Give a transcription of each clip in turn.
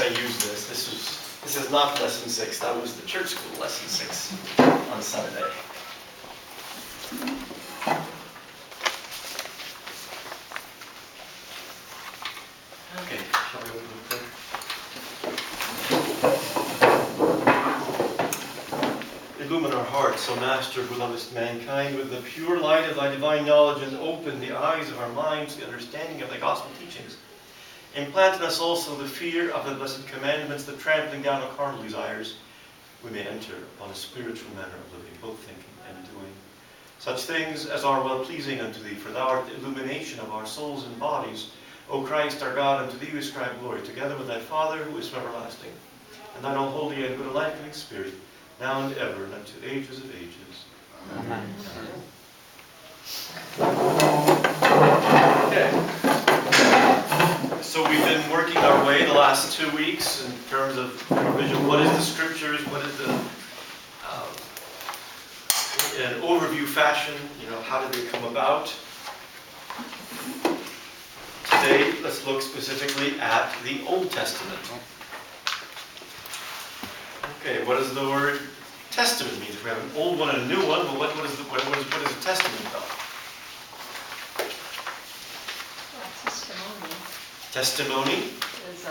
I used this. This is not lesson 6. That was the church school lesson 6 on Sunday. Okay, shall we open the prayer? Illumine our hearts, O Master, who lovest mankind, with the pure light of thy divine knowledge, and open the eyes of our minds to the understanding of thy gospel teachings. Implant in us also the fear of the blessed commandments, that trampling down our carnal desires, we may enter upon a spiritual manner of living, both thinking and doing such things as are well-pleasing unto thee. For thou art the illumination of our souls and bodies. O Christ our God, unto thee we ascribe glory, together with thy Father, who is from everlasting, and thine all holy and good and life-giving Spirit, now and ever, and unto ages of ages. Amen. Okay. So we've been working our way the last 2 weeks in terms of revision. What is the Scriptures? What is the, in an overview fashion, how did they come about? Today, let's look specifically at the Old Testament. Okay, what does the word testament mean? We have an old one and a new one, but what is a testament about? Testimony is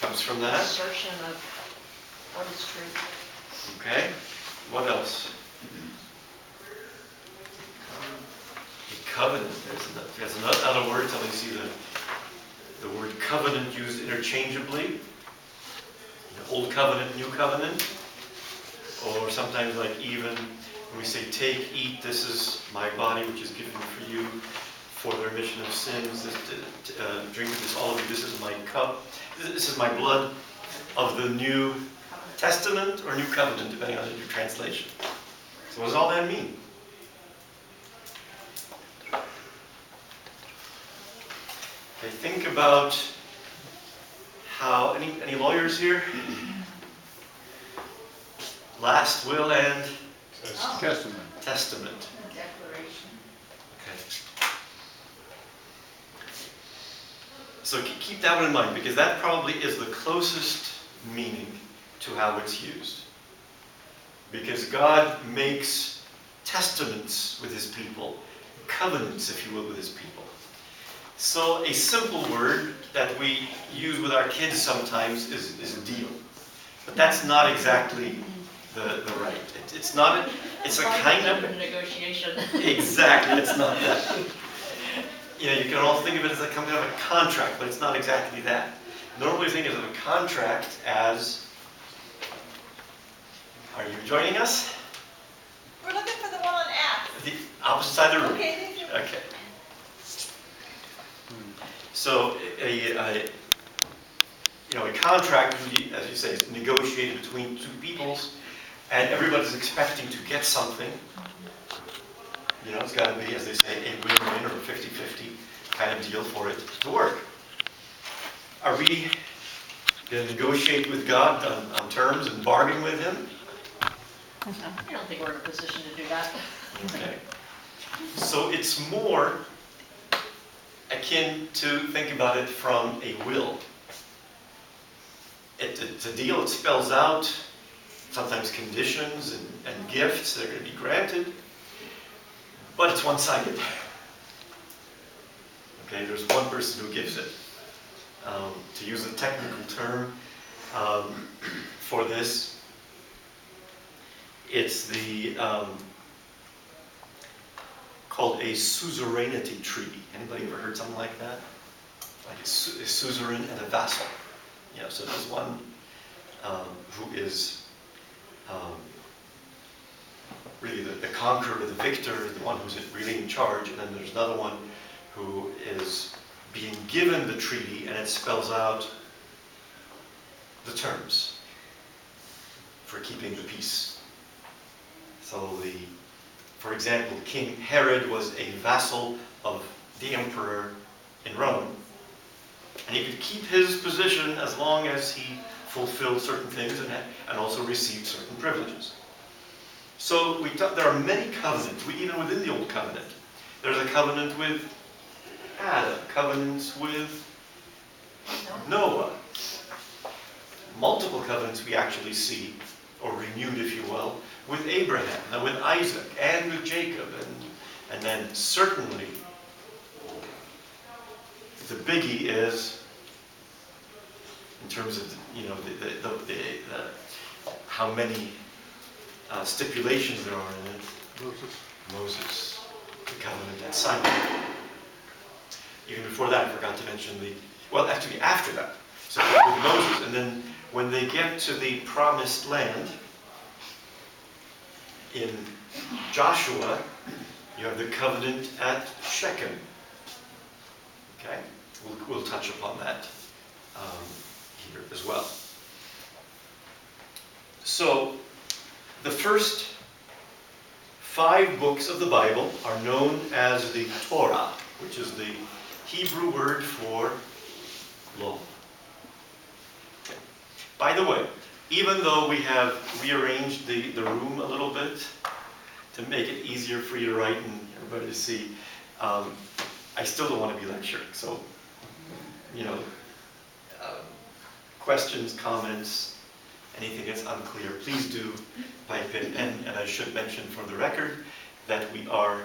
comes from that. Assertion of what is true. Okay. What else? A covenant. There's another word. Tell me, see the word covenant used interchangeably. Old covenant, new covenant. Or sometimes, like even when we say, "Take, eat. This is my body, which is given for you." For the remission of sins, drink of this, all of you, this is my cup. This is my blood of the New Testament or New Covenant, depending on your translation. So what does all that mean? Okay, think about how, any lawyers here? Last will and Testament. Testament. Declaration. Okay. So keep that one in mind, because that probably is the closest meaning to how it's used. Because God makes testaments with his people, covenants, if you will, with his people. So a simple word that we use with our kids sometimes is a deal. But that's not exactly the right. It's not, it's a kind of negotiation. Exactly, it's not that. You can also think of it as a kind of a contract, but it's not exactly that. Normally think of a contract as, are you joining us? We're looking for the one on F. The opposite side of the room. Okay, thank you. Okay. So a contract, as you say, is negotiated between two peoples, and everybody's expecting to get something. It's got to be, as they say, a win-win or a 50-50 kind of deal for it to work. Are we going to negotiate with God on terms and bargain with him? I don't think we're in a position to do that. Okay. So it's more akin to think about it from a will. It's a deal. It spells out sometimes conditions and gifts that are going to be granted. But it's one-sided. Okay, there's one person who gives it. To use a technical term for this, it's called a suzerainty treaty. Anybody ever heard something like that? Like a suzerain and a vassal. So there's one who is really the conqueror, the victor, the one who's really in charge, and then there's another one who is being given the treaty, and it spells out the terms for keeping the peace. So for example, King Herod was a vassal of the emperor in Rome, and he could keep his position as long as he fulfilled certain things and also received certain privileges. So there are many covenants, even within the Old Covenant. There's a covenant with Adam, covenants with Noah, multiple covenants we actually see, or renewed, if you will, with Abraham, and with Isaac, and with Jacob, and then certainly the biggie is, in terms of how many stipulations there are in it. Moses, the covenant at Sinai. Even before that, I forgot to mention actually after that. So with Moses, and then when they get to the promised land, in Joshua, you have the covenant at Shechem. Okay? We'll touch upon that here as well. So, the first 5 books of the Bible are known as the Torah, which is the Hebrew word for law. Okay. By the way, even though we have rearranged the room a little bit to make it easier for you to write and everybody to see, I still don't want to be lecturing. So, questions, comments, anything that's unclear, please do pipe in. And I should mention for the record that we are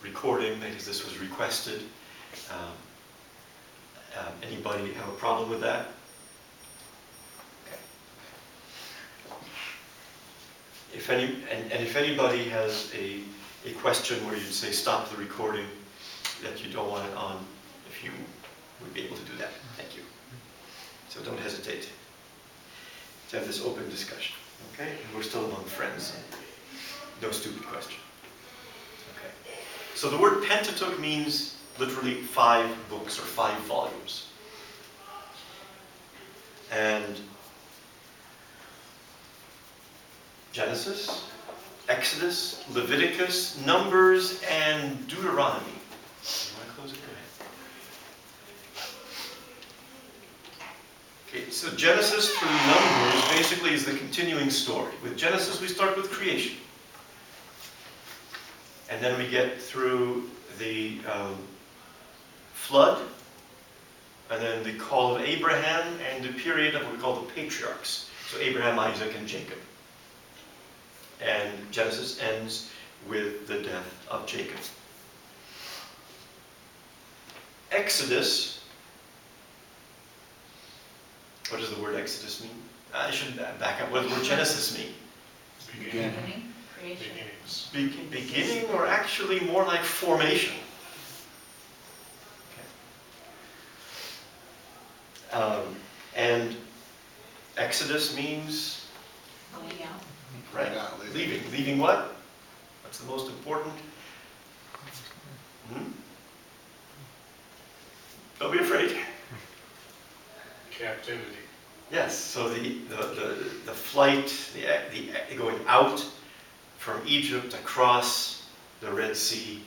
recording, because this was requested. Anybody have a problem with that? If anybody has a question where you'd say stop the recording, that you don't want it on, if you would be able to do that, thank you. So don't hesitate to have this open discussion, okay? And we're still among friends. No stupid question. Okay. So the word Pentateuch means literally 5 books or 5 volumes. And Genesis, Exodus, Leviticus, Numbers, and Deuteronomy. You want to close it? Go ahead. Okay, so Genesis through Numbers basically is the continuing story. With Genesis we start with creation. And then we get through the flood, and then the call of Abraham, and the period of what we call the patriarchs. So Abraham, Isaac, and Jacob. And Genesis ends with the death of Jacob. Exodus, what does the word Exodus mean? I should back up. What does the word Genesis mean? Beginning, creation. Beginning, or actually more like formation. Okay. And Exodus means? Going out. Right, leaving. Leaving what? What's the most important? Don't be afraid. Captivity. Yes, so the flight, the going out from Egypt across the Red Sea.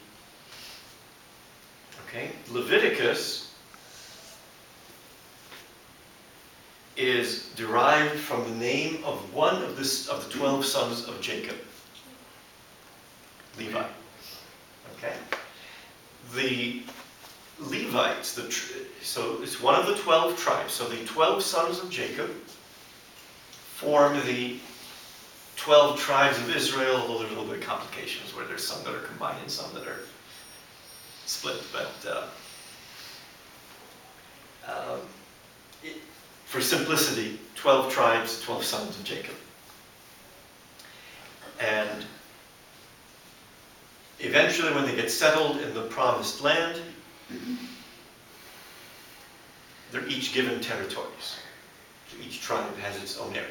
Okay, Leviticus is derived from the name of one of the 12 sons of Jacob, Levi. Okay, the Levites, so it's one of the 12 tribes. So the 12 sons of Jacob form the 12 tribes of Israel, although there's a little bit of complications where there's some that are combined and some that are split. But for simplicity, 12 tribes, 12 sons of Jacob. And eventually, when they get settled in the promised land, they're each given territories. So each tribe has its own area.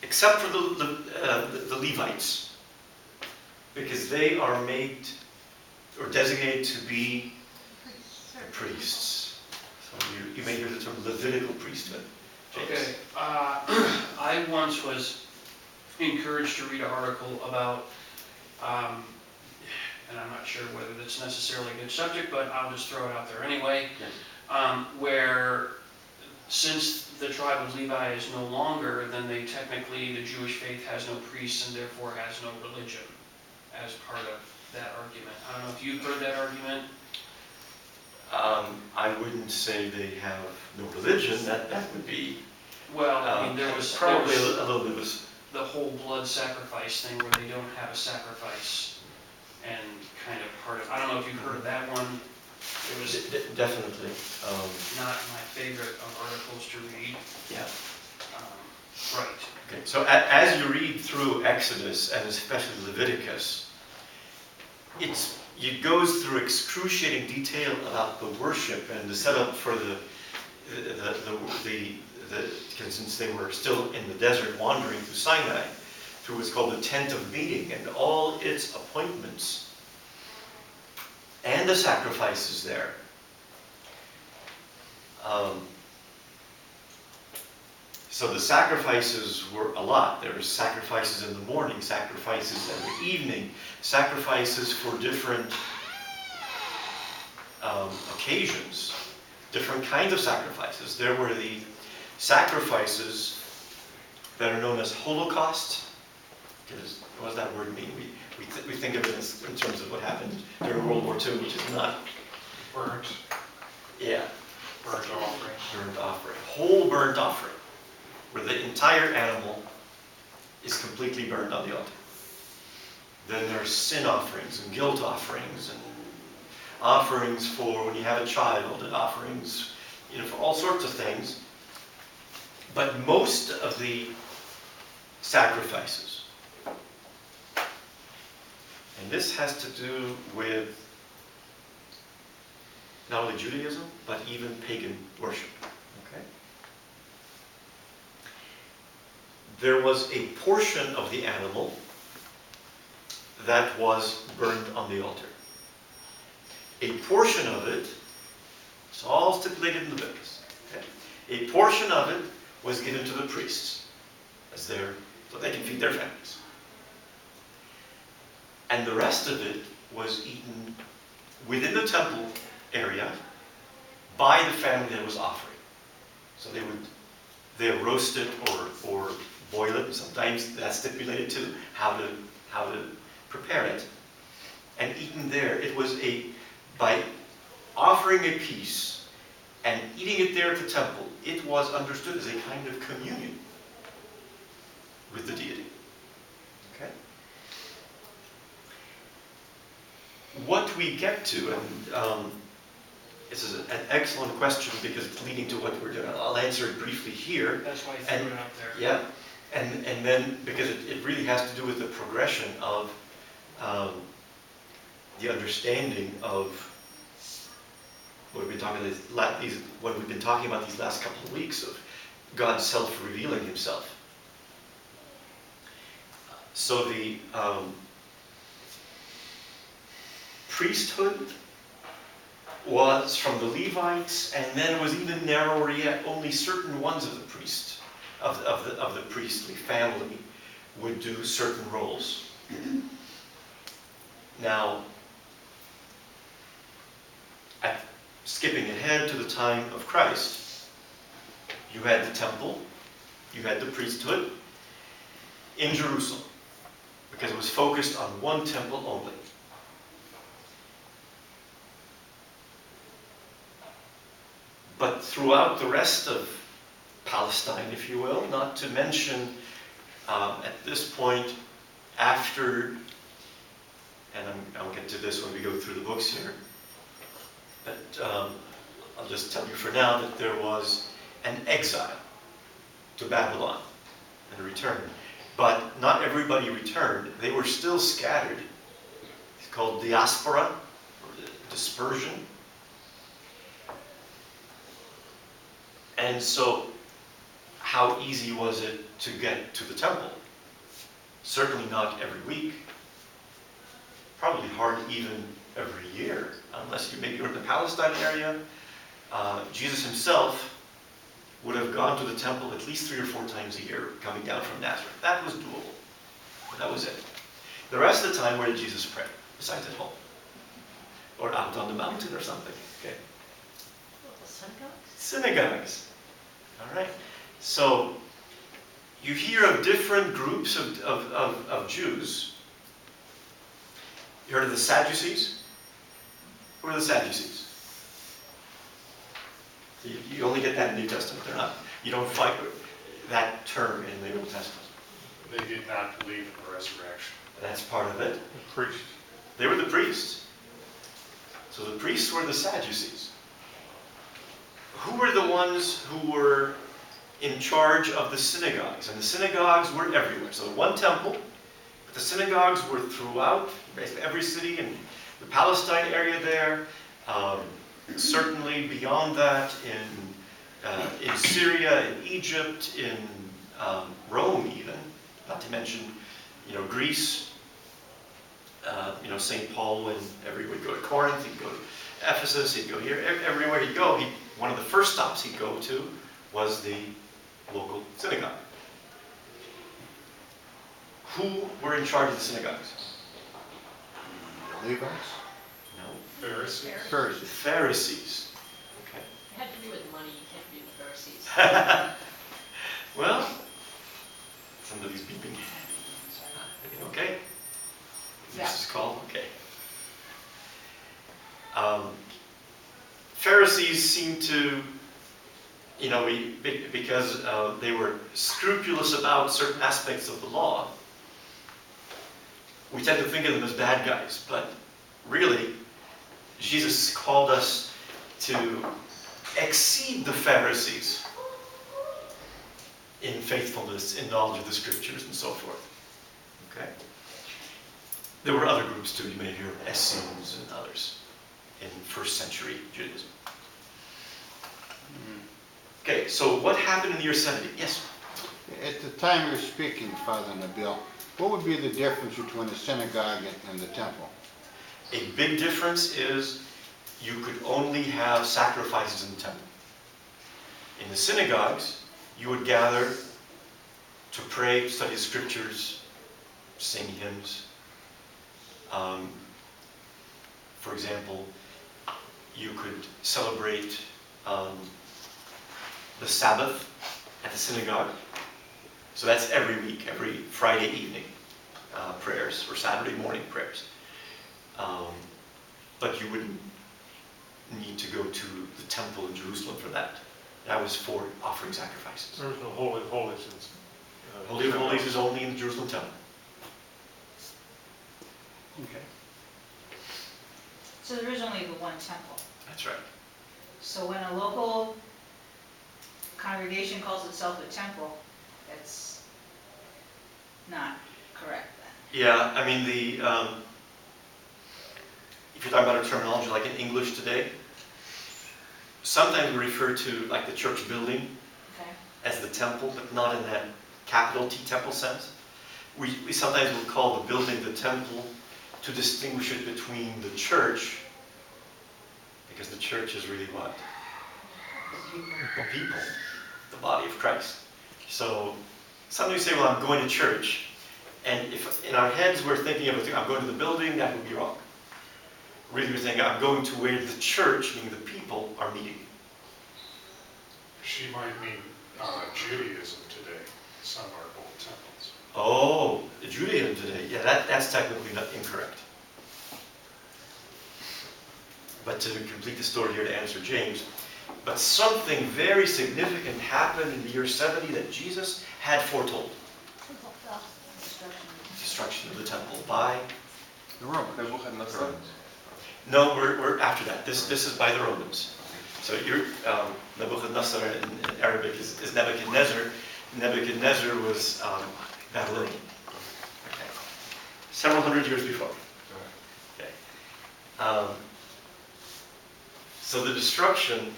Except for the Levites, because they are made or designated to be priests. So you may hear the term Levitical priesthood. James. Okay, I once was encouraged to read an article about, and I'm not sure whether that's necessarily a good subject, but I'll just throw it out there anyway, where since the tribe of Levi is no longer, then technically the Jewish faith has no priests and therefore has no religion as part of that argument. I don't know if you've heard that argument. I wouldn't say they have no religion. That would be Well, I mean, there was probably a little bit of the whole blood sacrifice thing where they don't have a sacrifice and kind of part of, I don't know if you've heard of that one. It was definitely. not my favorite of articles to read. Yeah. Right. Okay. So as you read through Exodus and especially Leviticus, it goes through excruciating detail about the worship and the setup for because since they were still in the desert wandering through Sinai, through what's called the tent of meeting and all its appointments and the sacrifices there. So the sacrifices were a lot. There were sacrifices in the morning, sacrifices in the evening, sacrifices for different occasions, different kinds of sacrifices. There were the sacrifices that are known as holocausts. What does that word mean? We think of it in terms of what happened during World War II, which is not Burnt. Yeah. Burnt offering. Burnt offering. Whole burnt offering, where the entire animal is completely burned on the altar. Then there's sin offerings and guilt offerings and offerings for when you have a child and offerings, for all sorts of things. But most of the sacrifices, and this has to do with not only Judaism, but even pagan worship. Okay? There was a portion of the animal that was burned on the altar. A portion of it, it's all stipulated in Leviticus. Okay? A portion of it was given to the priests so they can feed their families. And the rest of it was eaten within the temple area by the family that was offering. So they would roast it or boil it, and sometimes that's stipulated too, how to prepare it, and eaten there. It was by offering a piece and eating it there at the temple, it was understood as a kind of communion with the deity. Okay? What we get to, and this is an excellent question because it's leading to what we're doing. I'll answer it briefly here. That's why I threw it out there. Yeah, and then because it really has to do with the progression of the understanding of what we've been talking about these last couple of weeks of God self-revealing Himself. So the priesthood was from the Levites, and then was even narrower yet. Only certain ones of the priests, of the priestly family, would do certain roles. Now, skipping ahead to the time of Christ, you had the temple, you had the priesthood in Jerusalem, because it was focused on one temple only. But throughout the rest of Palestine, if you will, not to mention at this point after, and I'll get to this when we go through the books here, but I'll just tell you for now that there was an exile to Babylon and a return. But not everybody returned. They were still scattered. It's called diaspora, or dispersion. And so, how easy was it to get to the temple? Certainly not every week. Probably hard even every year, unless maybe you're in the Palestine area. Jesus Himself would have gone to the temple at least 3 or 4 times a year, coming down from Nazareth. That was doable. But that was it. The rest of the time, where did Jesus pray? Besides at home. Or out on the mountain or something. Okay. The synagogues? Synagogues. All right. So, you hear of different groups of Jews. You heard of the Sadducees? Who are the Sadducees? You only get that in the New Testament. You don't find that term in the Old Testament. They did not believe in the resurrection. That's part of it. The priest. They were the priests. So the priests were the Sadducees. Who were the ones who were in charge of the synagogues? And the synagogues were everywhere. So one temple, but the synagogues were throughout basically every city in the Palestine area there. Certainly beyond that in Syria, in Egypt, in Rome even, not to mention, Greece. St. Paul, would go to Corinth, he'd go to Ephesus, he'd go here, everywhere he'd go, one of the first stops he'd go to was the local synagogue. Who were in charge of the synagogues? Levites? No. Pharisees. Pharisees. Pharisees. Okay. It had to do with money, you can't be the Pharisees. Well, somebody's beeping. Okay. Yeah. This is called, okay. Pharisees seem to, because they were scrupulous about certain aspects of the law, we tend to think of them as bad guys, but really, Jesus called us to exceed the Pharisees in faithfulness, in knowledge of the scriptures, and so forth. Okay? There were other groups too. You may hear of Essenes and others in first century Judaism. Okay, so what happened in the year 70? Yes? At the time you're speaking, Father Nabil, what would be the difference between the synagogue and the temple? A big difference is you could only have sacrifices in the temple. In the synagogues, you would gather to pray, study the scriptures, sing hymns. For example, you could celebrate the Sabbath at the synagogue. So that's every week, every Friday evening prayers or Saturday morning prayers. But you wouldn't need to go to the temple in Jerusalem for that. That was for offering sacrifices. There was no Holy of Holies. Holy of Holies is only in the Jerusalem temple. Okay. So there is only the one temple. That's right. So when a local congregation calls itself a temple, that's not correct then. Yeah, I mean if you're talking about a terminology like in English today, sometimes we refer to like the church building Okay. as the temple, but not in that capital T temple sense. We sometimes will call the building the temple to distinguish it between the church, because the church is really what? The people, the body of Christ. So sometimes we say, well, I'm going to church, and if in our heads we're thinking of, I'm going to the building, that would be wrong. Really we're thinking, I'm going to where the church, meaning the people, are meeting. She might mean Judaism today. Some are called temples. Oh, Judaism today. Yeah, that's technically not incorrect. But to complete the story here, to answer James, but something very significant happened in the year 70 that Jesus had foretold. Destruction of the temple by... The Romans. No, we're after that. This is by the Romans. So Nebuchadnezzar in Arabic is Nebuchadnezzar. Nebuchadnezzar was Babylonian. Okay. Several hundred years before. Okay. So the destruction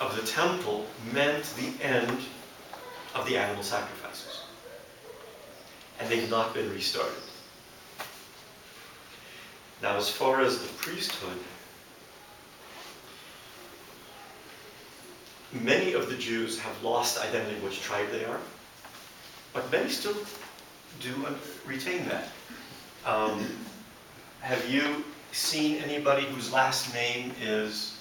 of the temple meant the end of the animal sacrifices. And they've not been restarted. Now, as far as the priesthood, many of the Jews have lost identity of which tribe they are, but many still do retain that. Have you seen anybody whose last name is...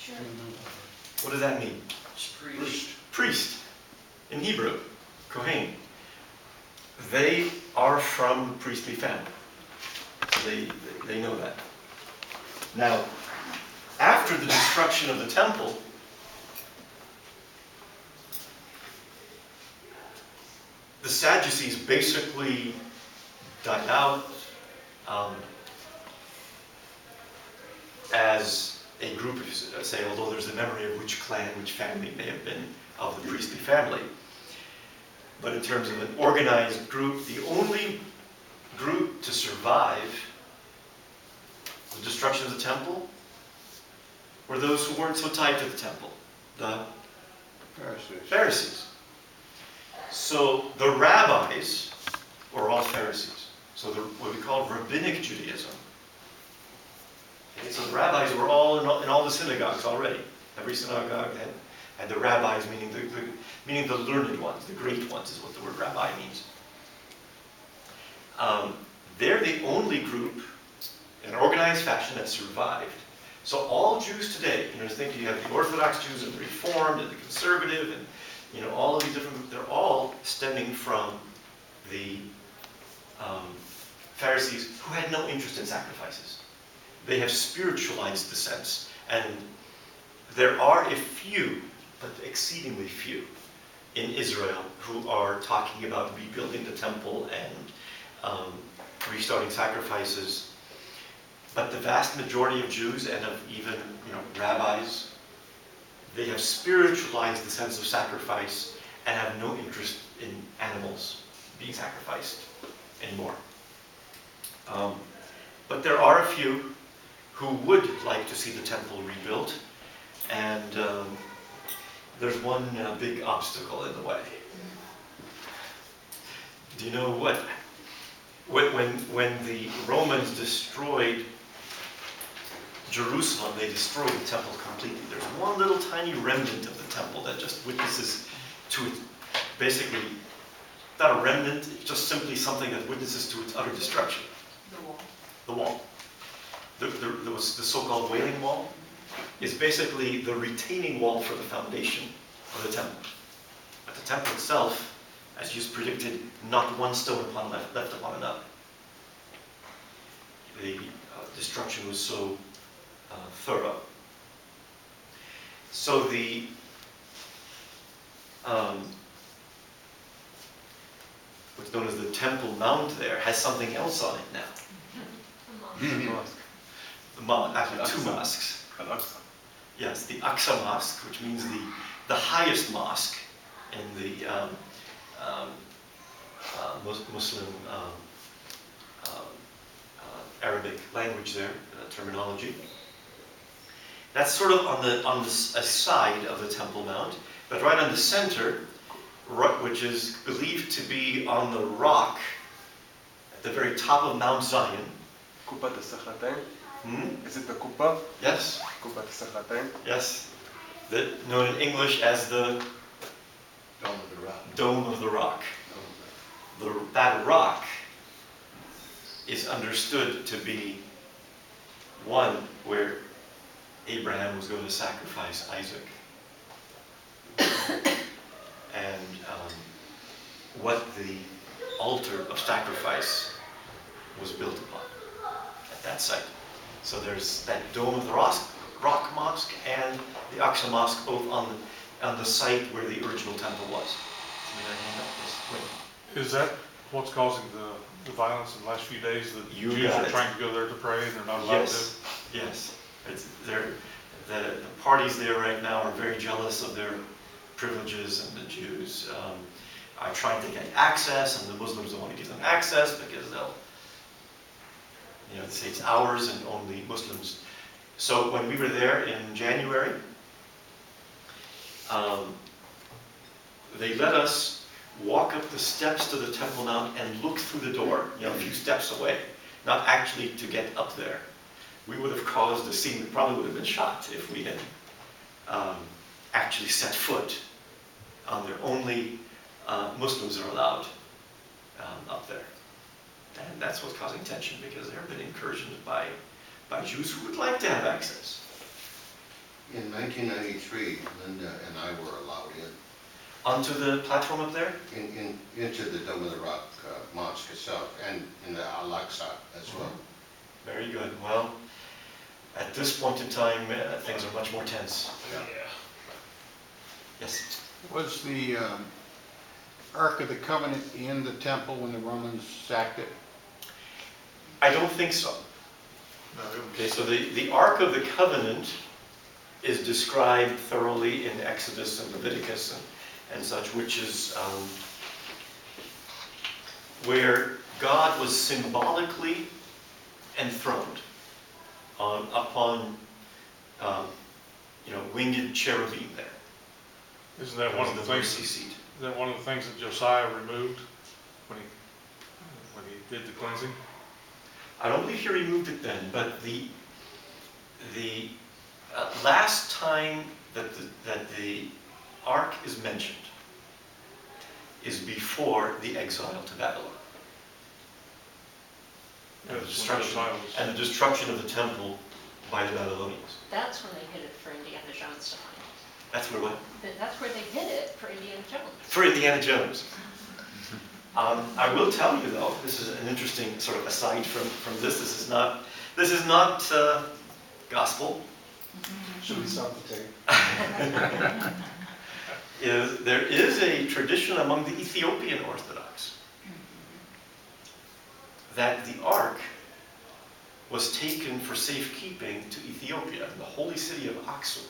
Sure. What does that mean? Priest. Priest. In Hebrew, Kohen. They are from the priestly family. So they know that. Now, after the destruction of the temple, the Sadducees basically died out as a group of, say, although there's a memory of which clan, which family may have been of the priestly family. But in terms of an organized group, the only group to survive the destruction of the temple were those who weren't so tied to the temple, the Pharisees. So the rabbis were all Pharisees. So what we call rabbinic Judaism. Okay, so the rabbis were all in all the synagogues already. Every synagogue had the rabbis, meaning the learned ones, the great ones is what the word rabbi means. They're the only group in an organized fashion that survived. So all Jews today, think you have the Orthodox Jews and the Reformed and the Conservative and all of these different groups, they're all stemming from the Pharisees who had no interest in sacrifices. They have spiritualized the sense. And there are a few, but exceedingly few, in Israel who are talking about rebuilding the temple and restarting sacrifices. But the vast majority of Jews and of even rabbis, they have spiritualized the sense of sacrifice and have no interest in animals being sacrificed anymore. But there are a few who would like to see the temple rebuilt, and there's one big obstacle in the way. Do you know what? When the Romans destroyed Jerusalem, they destroyed the temple completely. There's one little tiny remnant of the temple that just witnesses to it. Basically, not a remnant, it's just simply something that witnesses to its utter destruction. The wall. The wall. There was the so-called Wailing Wall is basically the retaining wall for the foundation of the temple. But the temple itself, as you predicted, not one stone left upon another. The destruction was so thorough. So the what's known as the Temple Mount there has something else on it now. Actually, two mosques. Yes, the Aqsa Mosque, which means the highest mosque in the Muslim Arabic language there, terminology. That's sort of on the side of the Temple Mount, but right on the center, which is believed to be on the rock at the very top of Mount Zion. Kupat al-Sakhratain? Hmm? Is it the Kupa? Yes, Kupat al-Sakhratain? yes. Known in English as the Dome of the Rock. Dome of the Rock. That rock is understood to be one where Abraham was going to sacrifice Isaac. And what the altar of sacrifice was built upon at that site. So there's that Dome of the Rock Mosque and the Aqsa Mosque both on the site where the original temple was. Is that what's causing the violence in the last few days? That You Jews got are it. trying to go there to pray and they're not allowed Yes, yes. The parties there right now are very jealous of their privileges, and the Jews are trying to get access, and the Muslims don't want to give them access because they'll, say it's ours and only Muslims. So when we were there in January, they let us walk up the steps to the Temple Mount and look through the door, a few steps away, not actually to get up there. We would have caused a scene that probably would have been shot if we had actually set foot on there. Only Muslims are allowed up there. And that's what's causing tension, because there have been incursions by Jews who would like to have access. In 1993, Linda and I were allowed in. Onto the platform up there? Into the Dome of the Rock Mosque itself, and in the Al-Aqsa as well. Very good. Well, At this point in time, things are much more tense. Yes? Was the Ark of the Covenant in the temple when the Romans sacked it? I don't think so. Okay, so the Ark of the Covenant is described thoroughly in Exodus and Leviticus and such, which is where God was symbolically enthroned upon winged cherubim there. Isn't that one of the things? mercy seat. Is that one of the things that Josiah removed when he did the cleansing? I don't believe he removed it then, but the last time that the ark is mentioned is before the exile to Babylon. And the destruction of the temple by the Babylonians. That's when they hid it for Indiana Jones to find. That's where what? That's where they hid it for Indiana Jones. For Indiana Jones. I will tell you though, this is an interesting sort of aside from this. This is not gospel. Should we stop the tape? There is a tradition among the Ethiopian Orthodox that the ark was taken for safekeeping to Ethiopia, the holy city of Aksum.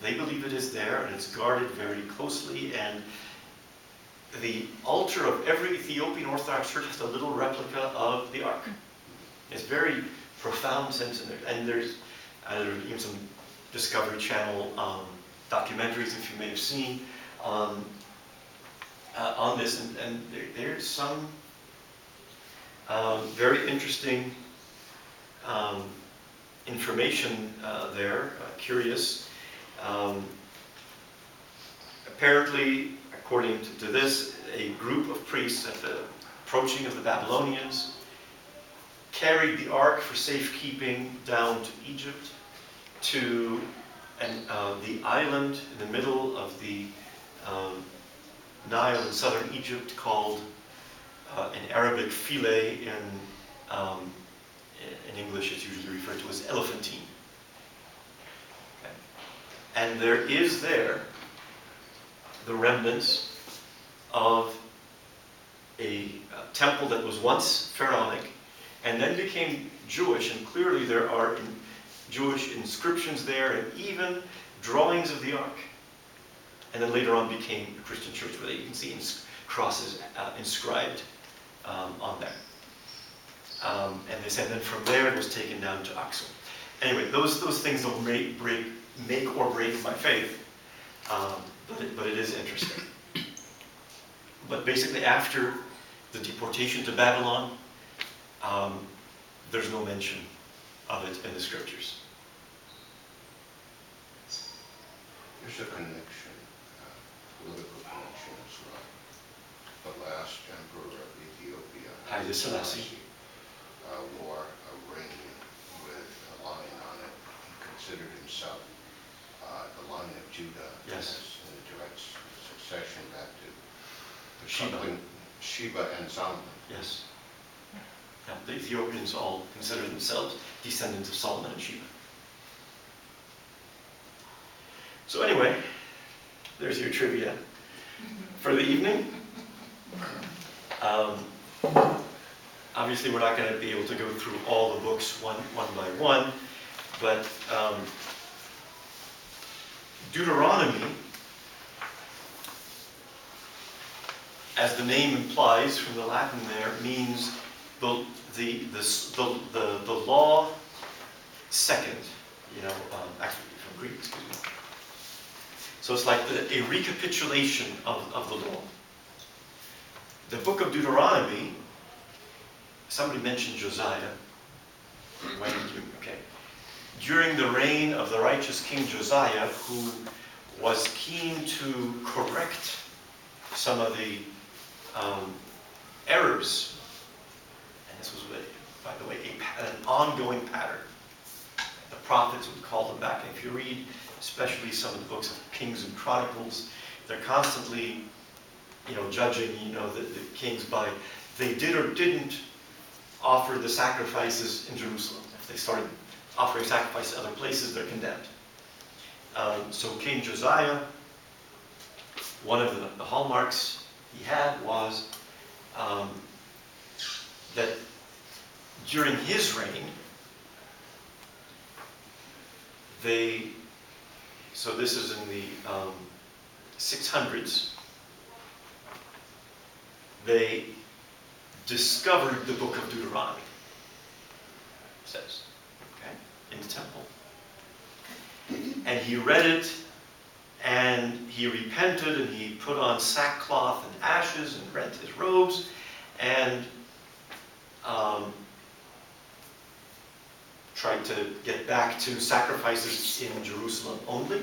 They believe it is there, and it's guarded very closely, and the altar of every Ethiopian Orthodox church has a little replica of the ark. It's very profound sense in there, and there's even some Discovery Channel documentaries, if you may have seen, on this, and there's some very interesting information there, curious. Apparently, according to this, a group of priests at the approaching of the Babylonians carried the ark for safekeeping down to Egypt, to the island in the middle of the Nile in southern Egypt called in Arabic Philae, in English it's usually referred to as Elephantine. Okay. And there is there the remnants of a temple that was once pharaonic and then became Jewish, and clearly there are Jewish inscriptions there and even drawings of the ark. And then later on became a Christian church where you can see crosses inscribed on there. And they said then from there it was taken down to Aksum. Anyway, those things don't make or break my faith, but it is interesting. But basically after the deportation to Babylon, there's no mention of it in the scriptures. There's a connection, political connection as well. The last emperor of Ethiopia, Haile Selassie, wore a ring with a lion on it. He considered himself the Lion of Judah. Yes. In a direct succession back to Sheba. Sheba and Solomon. Yes. Yeah, the Ethiopians all consider themselves descendants of Solomon and Sheba. So anyway, there's your trivia for the evening. Obviously, we're not going to be able to go through all the books one by one, but Deuteronomy, as the name implies from the Latin there, means the law second, actually from Greek, excuse me. So it's like a recapitulation of the law. The book of Deuteronomy, somebody mentioned Josiah. When did you? Okay. During the reign of the righteous King Josiah, who was keen to correct some of the errors, and this was, by the way, an ongoing pattern. The prophets would call them back. And if you read especially some of the books of Kings and Chronicles, they're constantly, judging, the kings by they did or didn't offer the sacrifices in Jerusalem. If they started offering sacrifice to other places, they're condemned. So King Josiah, one of the hallmarks he had was that during his reign, so this is in the 600s, they discovered the book of Deuteronomy, it says, okay, in the temple. And he read it, and he repented, and he put on sackcloth and ashes and rent his robes, and tried to get back to sacrifices in Jerusalem only,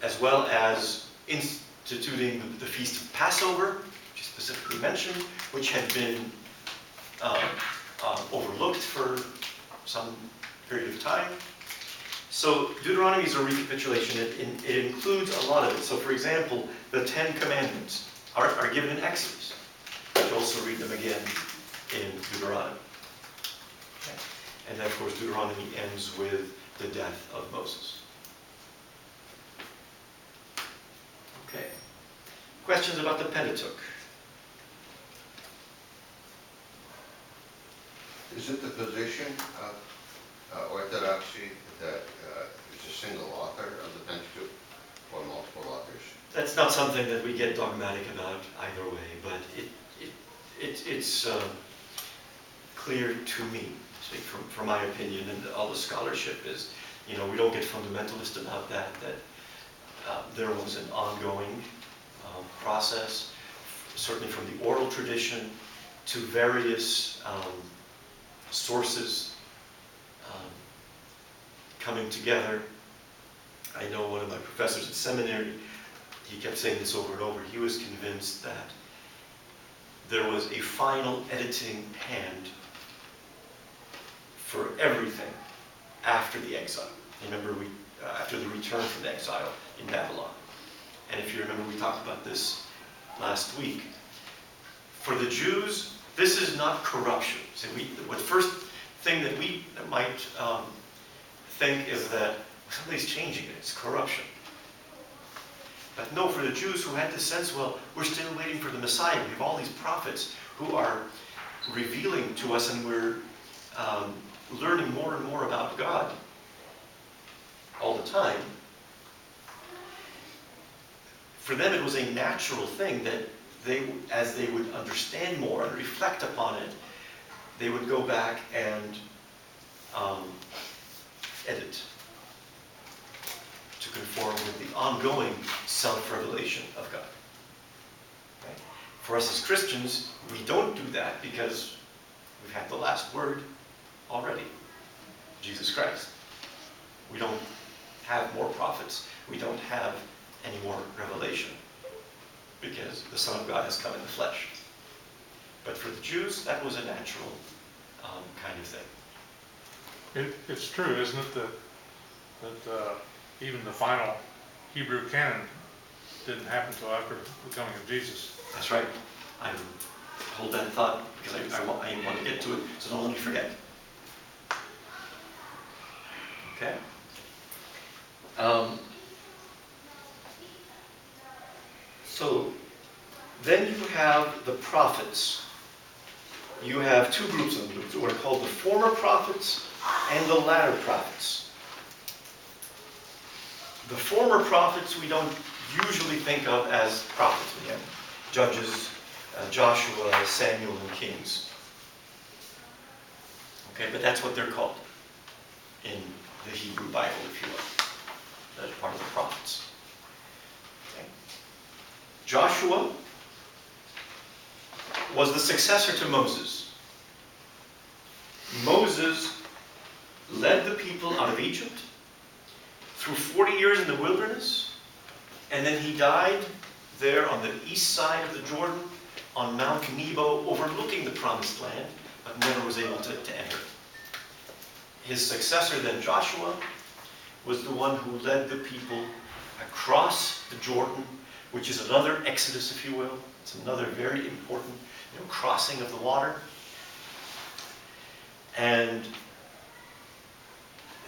as well as instituting the Feast of Passover, which is specifically mentioned, which had been overlooked for some period of time. So Deuteronomy is a recapitulation. It includes a lot of it. So for example, the 10 Commandments are given in Exodus. You also read them again in Deuteronomy. Okay. And then of course Deuteronomy ends with the death of Moses. Okay. Questions about the Pentateuch? Is it the position of Orthodoxy that it's a single author of the Pentateuch or multiple authors? That's not something that we get dogmatic about either way, but it's clear to me, speak from my opinion, and all the scholarship is, we don't get fundamentalist about that there was an ongoing process, certainly from the oral tradition to various sources coming together. I know one of my professors at seminary, he kept saying this over and over. He was convinced that there was a final editing hand for everything after the exile. Remember, after the return from the exile in Babylon. And if you remember, we talked about this last week. For the Jews, this is not corruption. So the first thing that we might think is that somebody's changing it. It's corruption. But no, for the Jews who had this sense, well, we're still waiting for the Messiah. We have all these prophets who are revealing to us, and we're learning more and more about God all the time. For them, it was a natural thing that as they would understand more and reflect upon it, they would go back and edit to conform with the ongoing self-revelation of God. Okay? For us as Christians, we don't do that because we've had the last word already, Jesus Christ. We don't have more prophets. We don't have any more revelation because the Son of God has come in the flesh. But for the Jews, that was a natural kind of thing. It's true, isn't it, that even the final Hebrew canon didn't happen until after the coming of Jesus. That's right. I hold that thought because I want to get to it, so don't let me forget. Okay. So then you have the prophets. You have two groups of them, what are called the former prophets and the latter prophets. The former prophets we don't usually think of as prophets. We have Judges, Joshua, Samuel, and Kings. Okay, but that's what they're called in the Hebrew Bible, if you will. That's part of the prophets. Okay. Joshua was the successor to Moses. Moses led the people out of Egypt through 40 years in the wilderness, and then he died there on the east side of the Jordan on Mount Nebo, overlooking the promised land, but never was able to enter. His successor then, Joshua, was the one who led the people across the Jordan, which is another Exodus, if you will. It's another very important crossing of the water. And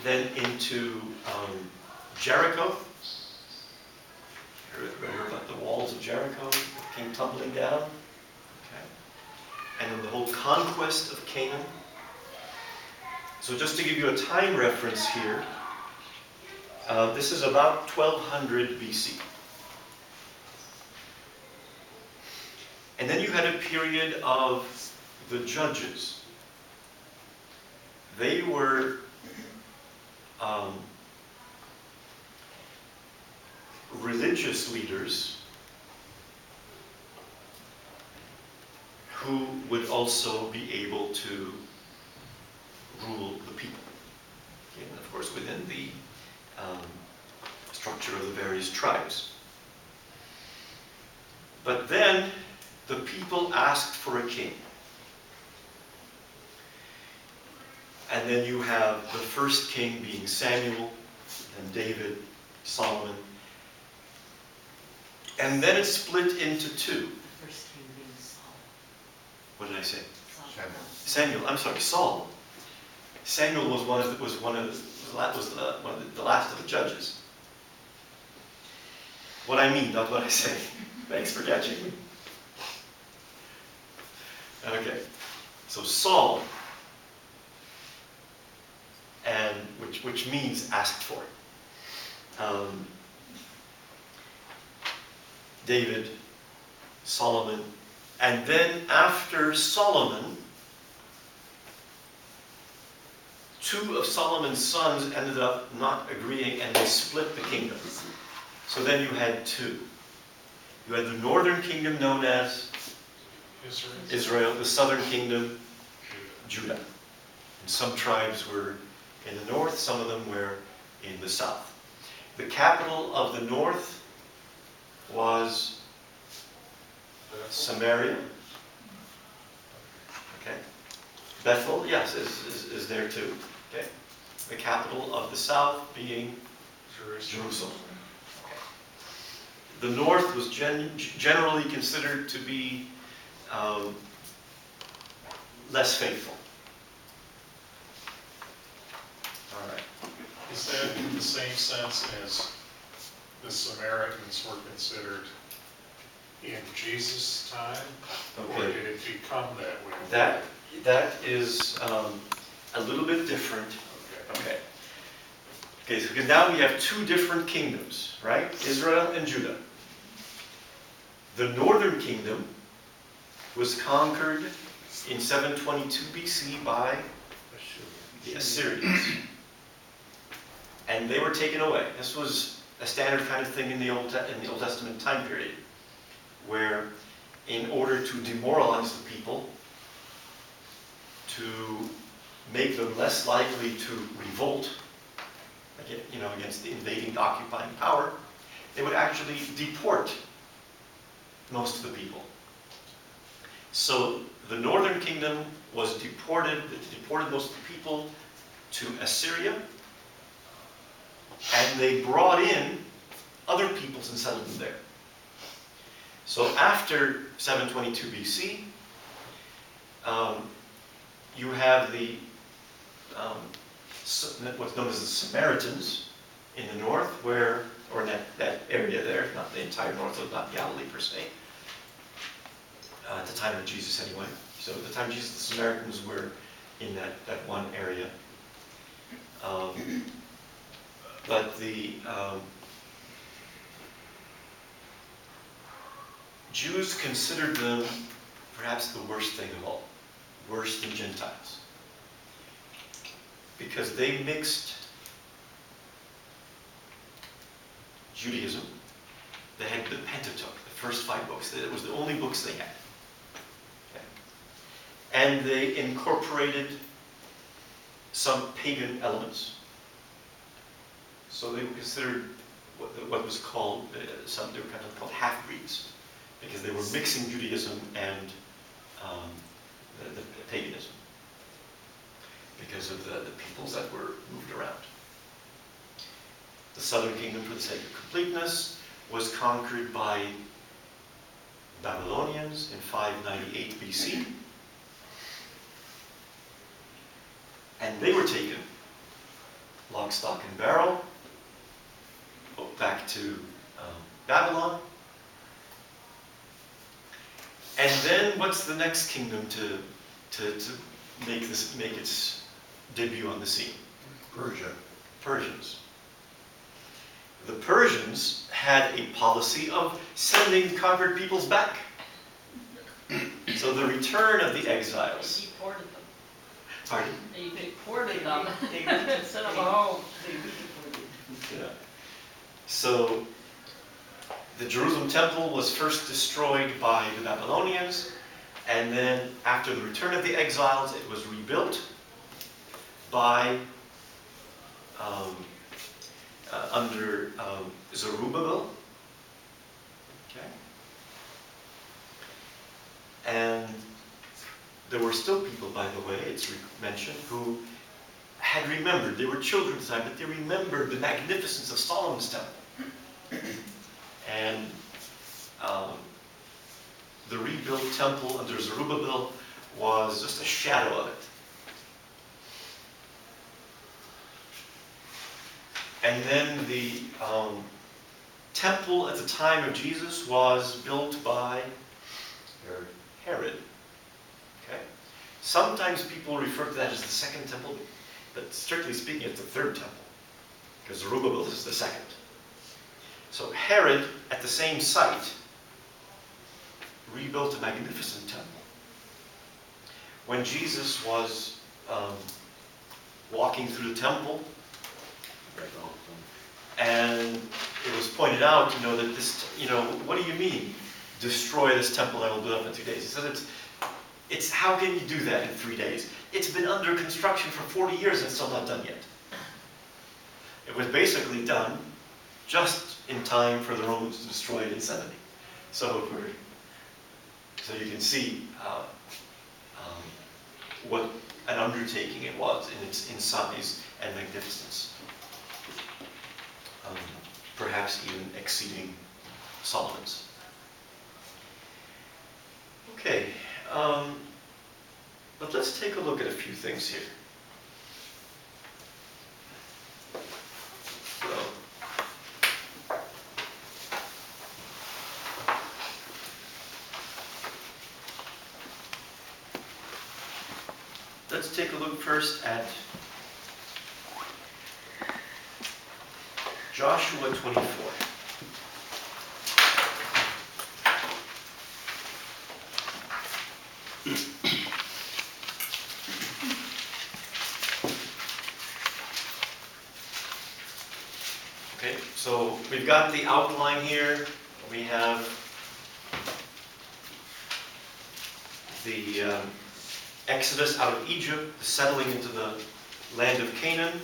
then into Jericho. Heard about the walls of Jericho came tumbling down. Okay. And then the whole conquest of Canaan. So just to give you a time reference here, this is about 1200 BC. And then you had a period of the judges. They were religious leaders who would also be able to rule the people. Okay, and of course within the structure of the various tribes. But then the people asked for a king. And then you have the first king being Samuel, and David, Solomon. And then it's split into two. The first king being Saul. What did I say? Samuel. Samuel, I'm sorry, Saul. Samuel was the last of the judges. What I mean, not what I say. Thanks for catching me. Okay, so Saul, and which means asked for. David, Solomon, and then after Solomon, two of Solomon's sons ended up not agreeing and they split the kingdom. So then you had two. You had the northern kingdom known as Israel, the southern kingdom, Judah. And some tribes were in the north, some of them were in the south. The capital of the north was Samaria. Okay. Bethel, yes, is there too. Okay. The capital of the south being Jerusalem. Okay. The north was generally considered to be less faithful. All right. Is that in the same sense as the Samaritans were considered in Jesus' time? Or Okay. did it become that way? That is a little bit different. Okay. Okay, so now we have two different kingdoms, right? Israel and Judah. The northern kingdom was conquered in 722 BC by the Assyrians. And they were taken away. This was a standard kind of thing in the Old Testament time period, where in order to demoralize the people, to make them less likely to revolt, against the invading, occupying power, they would actually deport most of the people. So the northern kingdom was deported most of the people to Assyria, and they brought in other peoples and settled them there. So after 722 BC, you have the what's known as the Samaritans in the north, or in that area there, not the entire north, so not Galilee per se, at the time of Jesus anyway. So at the time of Jesus, the Samaritans were in that one area. But the Jews considered them perhaps the worst thing of all, worse than Gentiles, because they mixed Judaism. They had the Pentateuch, the first 5 books. It was the only books they had. Okay. And they incorporated some pagan elements. So they were considered what was called, they were kind of called half-breeds, because they were mixing Judaism and the paganism, because of the peoples that were moved around. The southern kingdom, for the sake of completeness, was conquered by Babylonians in 598 BC. And they were taken, lock, stock, and barrel, back to Babylon. And then what's the next kingdom to make its debut on the scene? Persia. Persians. The Persians had a policy of sending conquered peoples back. So the return of the They exiles. deported them. Pardon? They deported them instead of a home. Yeah. So the Jerusalem temple was first destroyed by the Babylonians, and then after the return of the exiles, it was rebuilt by under Zerubbabel. Okay. And there were still people, by the way, it's mentioned, who had remembered, they were children at the time, but they remembered the magnificence of Solomon's temple. And the rebuilt temple under Zerubbabel was just a shadow of it. And then the temple at the time of Jesus was built by Herod. Okay? Sometimes people refer to that as the second temple, but strictly speaking, it's the third temple, because Zerubbabel is the second. So Herod, at the same site, rebuilt a magnificent temple. When Jesus was walking through the temple, and it was pointed out, that this, what do you mean, destroy this temple that will build up in 2 days? He said, it's how can you do that in 3 days? It's been under construction for 40 years and it's still not done yet. It was basically done just in time for the Romans to destroy it in 70. So you can see what an undertaking it was in size and magnificence. Perhaps even exceeding Solomon's. Okay, but let's take a look at a few things here. So, let's take a look first at Joshua 24. Okay, so we've got the outline here. We have the Exodus out of Egypt, the settling into the land of Canaan.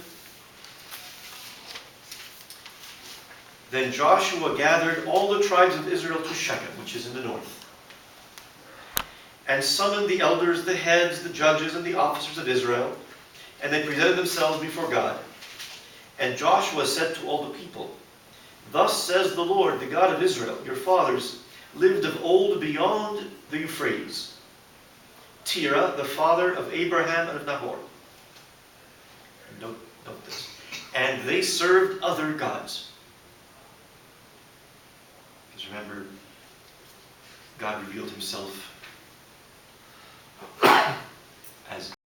Then Joshua gathered all the tribes of Israel to Shechem, which is in the north, and summoned the elders, the heads, the judges, and the officers of Israel, and they presented themselves before God. And Joshua said to all the people, "Thus says the Lord, the God of Israel, your fathers lived of old beyond the Euphrates, Terah, the father of Abraham and of Nahor." Note this. "And they served other gods." Because remember, God revealed himself as